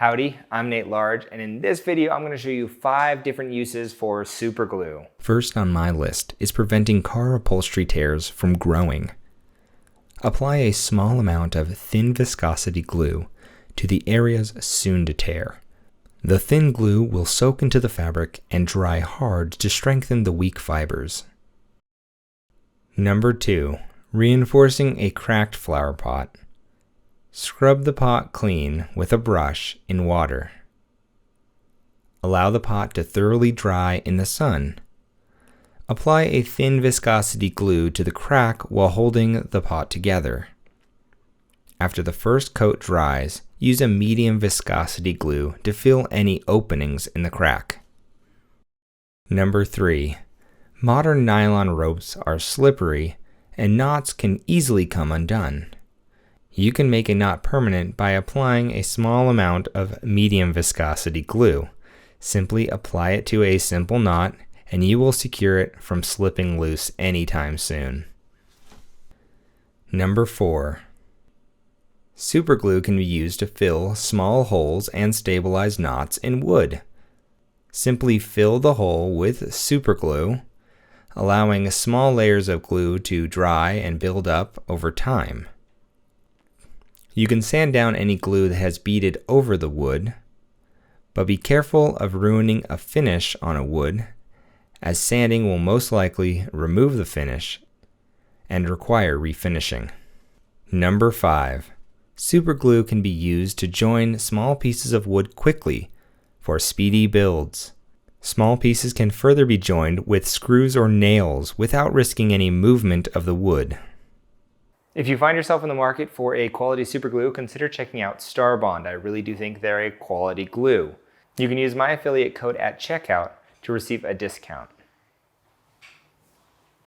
Howdy, I'm Nate Large, and in this video I'm going to show you 5 different uses for super glue. First on my list is preventing car upholstery tears from growing. Apply a small amount of thin viscosity glue to the areas soon to tear. The thin glue will soak into the fabric and dry hard to strengthen the weak fibers. Number 2. Reinforcing a cracked flower pot. Scrub the pot clean with a brush in water. Allow the pot to thoroughly dry in the sun. Apply a thin viscosity glue to the crack while holding the pot together. After the first coat dries, use a medium viscosity glue to fill any openings in the crack. Number 3. Modern nylon ropes are slippery and knots can easily come undone. You can make a knot permanent by applying a small amount of medium viscosity glue. Simply apply it to a simple knot and you will secure it from slipping loose anytime soon. Number 4. Super glue can be used to fill small holes and stabilize knots in wood. Simply fill the hole with super glue, allowing small layers of glue to dry and build up over time. You can sand down any glue that has beaded over the wood, but be careful of ruining a finish on a wood, as sanding will most likely remove the finish and require refinishing. Number 5. Super glue can be used to join small pieces of wood quickly for speedy builds. Small pieces can further be joined with screws or nails without risking any movement of the wood. If you find yourself in the market for a quality super glue, consider checking out Starbond. I really do think they're a quality glue. You can use my affiliate code at checkout to receive a discount.